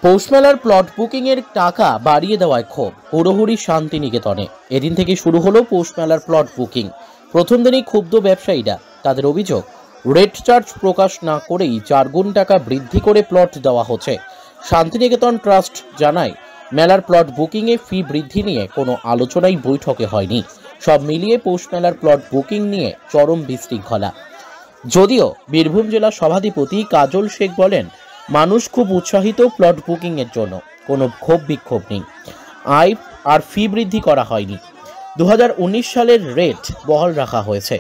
পৌষ মেলার plot booking এর টাকা বাড়িয়ে দেওয়ায় ক্ষোভ হুড়োহুড়ি শান্তিনিকেতনে। এদিন থেকে শুরু হলো পৌষ মেলার প্লট বুকিং। প্রথম দিনেই ক্ষুব্ধ ব্যবসায়ীরা। তাদের অভিযোগ, রেট চার্জ প্রকাশ না করেই 4 গুণ টাকা বৃদ্ধি করে প্লট দেওয়া হচ্ছে। শান্তিনিকেতন ট্রাস্ট জানায়, মেলার প্লট বুকিং এ ফি বৃদ্ধি নিয়ে কোনো আলোচনাই বৈঠকে হয়নি। সব মিলিয়ে পৌষ মেলার প্লট বুকিং নিয়ে চরম বিশৃঙ্খলা। যদিও বীরভূম জেলা সভাধিপতি কাজল শেখ বলেন, মানুষ খুব উৎসাহিত প্লট বুকিং এর জন্য, কোনো ক্ষোভ বিক্ষোভ নেই। আয় আর ফি বৃদ্ধি করা হয়নি। 2019 সালের রেট বহাল রাখা হয়েছে।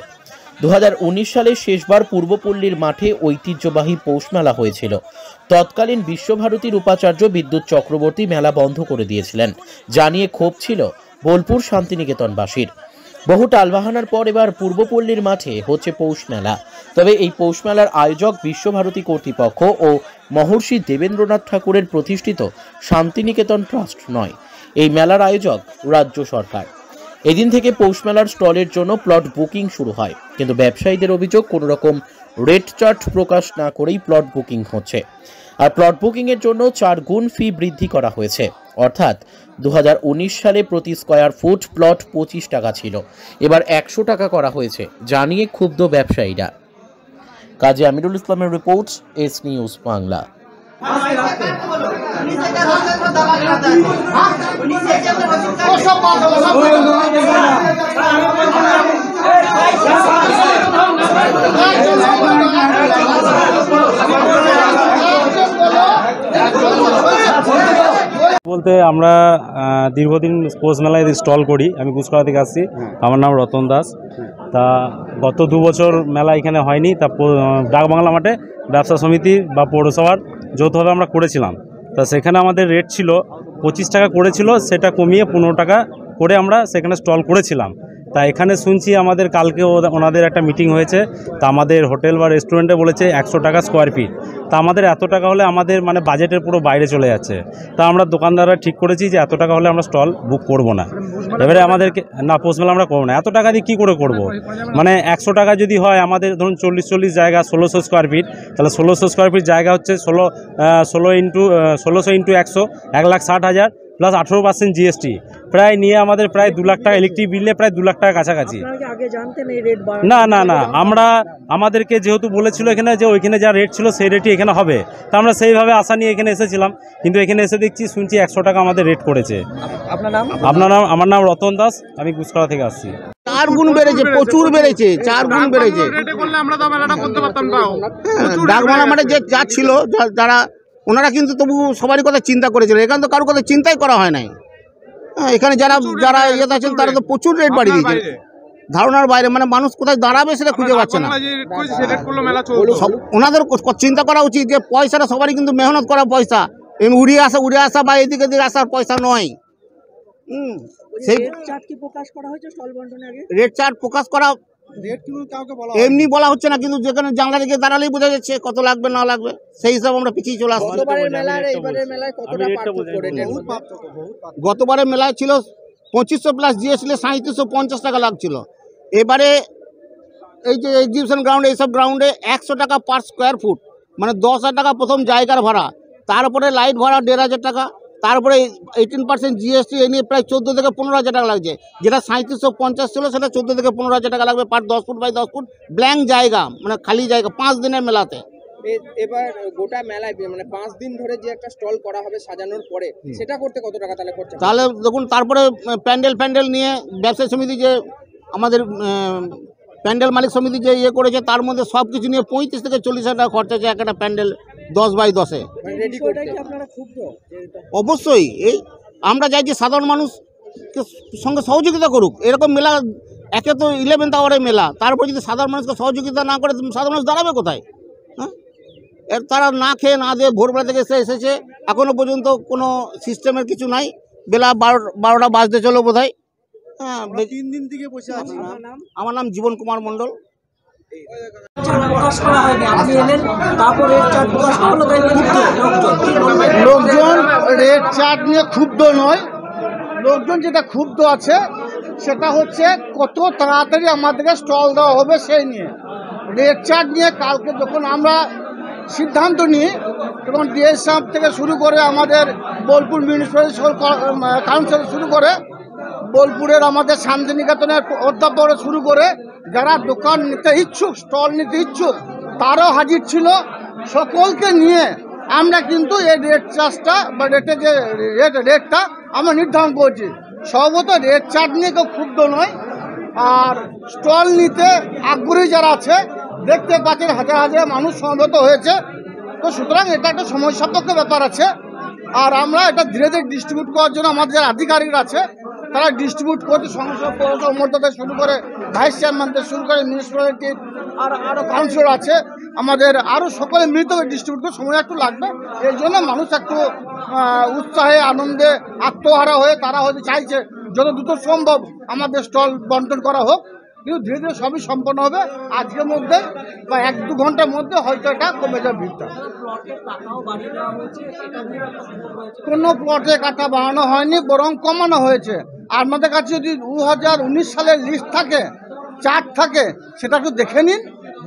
2019 সালে শেষবার পূর্বপল্লীর মাঠে ঐতিহ্যবাহী পৌষ মেলা হয়েছিল। তৎকালীন বিশ্বভারতীর উপাচার্য বিদ্যুৎ চক্রবর্তী মেলা বন্ধ করে দিয়েছিলেন, জানিয়ে ক্ষোভ ছিল বোলপুর শান্তিনিকেতনবাসীর। বহু টালবাহানার পর এবার পূর্বপল্লীর মাঠে হচ্ছে পৌষ মেলা। তবে এই পৌষ মেলার আয়োজক বিশ্বভারতী কর্তৃপক্ষ ও মহর্ষি দেবেন্দ্রনাথ ঠাকুরের প্রতিষ্ঠিত শান্তিনিকেতন ট্রাস্ট নয়। এই মেলার আয়োজক রাজ্য সরকার। এদিন থেকে পৌষ মেলার স্টলের জন্য প্লট বুকিং শুরু হয়, কিন্তু ব্যবসায়ীদের অভিযোগ, কোনো রকম রেট চার্ট প্রকাশ না করেই প্লট বুকিং হচ্ছে। আর প্লট বুকিং এর জন্য 4 গুণ ফি বৃদ্ধি করা হয়েছে। অর্থাৎ 2019 সালে প্রতি স্কয়ার ফুট প্লট 25 টাকা ছিল, এবার 100 টাকা করা হয়েছে, জানিয়ে ক্ষুব্ধ ব্যবসায়ীরা। কাজী আমিরুল ইসলামের রিপোর্ট, এস নিউজ বাংলা। বলতে আমরা দীর্ঘদিন পৌষ মেলায় স্টল করি। আমি গুসকরা থেকে আসছি। আমার নাম রতন দাস। তা গত 2 বছর মেলা এখানে হয়নি। তা ডাকবাংলা মাঠে ব্যবসা সমিতি বা পৌরসভার যৌথভাবে আমরা করেছিলাম। তা সেখানে আমাদের রেট ছিল 25 টাকা করেছিল, সেটা কমিয়ে 15 টাকা করে আমরা সেখানে স্টল করেছিলাম। তা এখানে শুনছি আমাদের কালকে ওনাদের একটা মিটিং হয়েছে। তা আমাদের হোটেল বা রেস্টুরেন্টে বলেছে 100 টাকা স্কোয়ার ফিট। তা আমাদের এত টাকা হলে আমাদের বাজেটের পুরো বাইরে চলে যাচ্ছে। তা আমরা দোকানদাররা ঠিক করেছি যে এত টাকা হলে আমরা স্টল বুক করব না। এবারে আমাদেরকে না, পৌষ মেলা আমরা করবো না। এত টাকা দিয়ে কী করে করব? 100 টাকা যদি হয়, আমাদের ধরুন 40 জায়গা 1600 স্কোয়ার ফিট, তাহলে 1600 স্কোয়ার ফিট জায়গা হচ্ছে 16 ইন্টু 100 1,60,000 প্লাস 18% জিএসটি, প্রায় নিয়ে আমাদের প্রায় 2 লাখ টাকা ইলেকট্রিক বিলে, প্রায় 2 লাখ টাকা কাছাকাছি। না না না, আমাদেরকে যেহেতু বলেছিল এখানে যে ওইখানে যা রেট ছিল সেই রেটই এখানে হবে, তা আমরা সেইভাবে আশা নিয়ে এখানে এসেছিলাম। কিন্তু এখানে এসে শুনছি 100 টাকা আমাদের রেট করেছে। আপনার নাম? আমার নাম রতন দাস, আমি গুসকরা থেকে আসছি। 4 গুণ বেড়েছে, প্রচুর বেড়েছে, 4 গুণ বেড়েছে। ডাকবাংলা মাঠে যে যা ছিল, যারা ওনারা কিন্তু তবু সবারই কথা চিন্তা করেছিল। এখানে তো কারোর কথা চিন্তাই করা হয় নাই। এখানে যারা ইয়েতে আছেন তারা তো প্রচুর রেট বাড়িয়ে দিয়েছে, ধারণার বাইরে। মানুষ কোথায় দাঁড়াবে সেটা খুঁজে পাচ্ছে না। ওনাদের চিন্তা করা উচিত যে পয়সাটা সবারই কিন্তু মেহনত করা পয়সা, উড়ে আসা বা এদিকে আসার পয়সা নয়। সেই রেট চার্ট প্রকাশ করা এমনি বলা হচ্ছে না, কিন্তু যেখানে জানলা দিকে দাঁড়ালেই বোঝা যাচ্ছে কত লাগবে না লাগবে, সেই হিসাবে আমরা পিছিয়ে চলে আসছি। গতবারের মেলায় ছিল 2500 প্লাস জিএসটি 3750 টাকা লাগছিল। এবারে এই যে এক্সিবিশন গ্রাউন্ডে, এইসব গ্রাউন্ডে 100 টাকা পার স্কোয়ার ফুট, 10,000 টাকা প্রথম জায়গার ভাড়া, তারপরে লাইট ভাড়া 1,500 টাকা, তারপরে 18% জিএসটি, এ নিয়ে প্রায় 14 থেকে 15,000 টাকা লাগছে। যেটা 3750 ছিল সেটা 14 থেকে 15,000 টাকা লাগবে পার 10 ফুট বাই 10 ফুট ব্ল্যাঙ্ক জায়গা, খালি জায়গা 5 দিনের মেলাতে। এবার গোটা মেলায় 5 দিন ধরে যে একটা স্টল করা হবে সাজানোর পরে, সেটা করতে কত টাকা তাহলে খরচা? তাহলে দেখুন, তারপরে প্যান্ডেল নিয়ে ব্যবসায়ী সমিতি, যে আমাদের প্যান্ডেল মালিক সমিতি যে করেছে, তার মধ্যে সব কিছু নিয়ে 35 থেকে 40,000 টাকা খরচা আছে একটা প্যান্ডেল 10 বাই 10-এ। অবশ্যই আমরা চাইছি সাধারণ মানুষকে সঙ্গে সহযোগিতা করুক। এরকম মেলা, একে তো 11th আওয়ারের মেলা, তারপর যদি সাধারণ মানুষকে সহযোগিতা না করে, সাধারণ মানুষ দাঁড়াবে কোথায়? হ্যাঁ, তারা না খেয়ে না দিয়ে ভোরবেলা থেকে এসেছে, এখনো পর্যন্ত কোনো সিস্টেমের কিছু নাই। বেলা 12টা বাজতে চলো বোধ হয়। হ্যাঁ, 3 দিন থেকে বসে আছি। আমার নাম জীবন কুমার মণ্ডল। লোকজন রেট চার্ট নিয়ে ক্ষুব্ধ নয়, লোকজন যেটা ক্ষুব্ধ আছে সেটা হচ্ছে কত তাড়াতাড়ি আমাদেরকে স্টল দেওয়া হবে সেই নিয়ে। রেট চার্ট নিয়ে কালকে যখন আমরা সিদ্ধান্ত নিই, এবং ডিএসএফ থেকে শুরু করে আমাদের বোলপুর মিউনিসিপ্যালিটি কাউন্সিল শুরু করে বোলপুরের আমাদের শান্তিনিকেতনের অধ্যাপক শুরু করে যারা দোকান নিতে ইচ্ছুক, স্টল নিতে ইচ্ছুক, তারাও হাজির ছিল। সকলকে নিয়ে আমরা কিন্তু এই রেট চার্জটা বা রেটের যে রেটটা আমরা নির্ধারণ করেছি। সম্ভবত রেট চার্জ নিয়ে কেউ ক্ষুব্ধ নয়, আর স্টল নিতে আগ্রহী যারা আছে দেখতে পাচ্ছেন হাজার হাজার মানুষ সমবেত হয়েছে। তো সুতরাং এটা একটা সময় সাপেক্ষ ব্যাপার আছে, আর আমরা এটা ধীরে ধীরে ডিস্ট্রিবিউট করার জন্য আমাদের যারা আধিকারিকরা আছে তারা ডিস্ট্রিবিউট করতে সংসদ মর্যাদা শুরু করে ভাইস চেয়ারম্যান থেকে শুরু করে মিউনিসিপ্যালিটির আর আরও কাউন্সিলর আছে, আমাদের আরও সকলে মিলিত হয়ে ডিস্ট্রিবিউট করে সময় একটু লাগবে। এই জন্য মানুষ একটু উৎসাহে আনন্দে আত্মহারা হয়ে তারা হয়তো চাইছে যত দ্রুত সম্ভব আমাদের স্টল বন্টন করা হোক, কিন্তু ধীরে ধীরে সবই সম্পন্ন হবে। আজকের মধ্যে বা 1-2 ঘন্টার মধ্যে হয়তো এটা কমে যাবে ভিড়টা। কোনো প্লটে কাটা বাড়ানো হয়নি, বরং কমানো হয়েছে। আপনাদের কাছে যদি 2019 সালের লিস্ট থাকে, চার্ট থাকে, সেটা একটু দেখে নিন,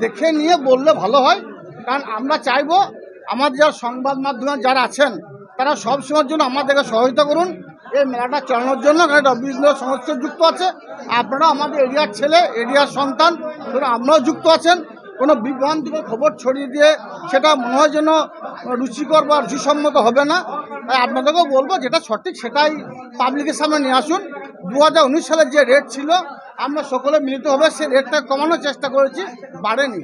দেখে নিয়ে বললে ভালো হয়। কারণ আমরা চাইবো আমাদের যারা সংবাদ মাধ্যমে যারা আছেন তারা সবসময়ের জন্য আমাদেরকে সহযোগিতা করুন এই মেলাটা চালানোর জন্য। কারণ এটা বিজনেস সংস্থা যুক্ত আছে, আপনারা আমাদের এরিয়ার ছেলে, এরিয়ার সন্তান, আপনারাও যুক্ত আছেন। কোনো বিভ্রান্তিকর খবর ছড়িয়ে দিয়ে সেটা মনে হয় যেন রুচিকর বা রুচিসম্মত হবে না। তাই আপনাদেরকেও বলবো যেটা সঠিক সেটাই পাবলিকের সামনে নিয়ে আসুন। 2019 সালের যে রেট ছিল আমরা সকলে মিলিত হবে সেই রেটটা কমানোর চেষ্টা করেছি, বাড়েনি।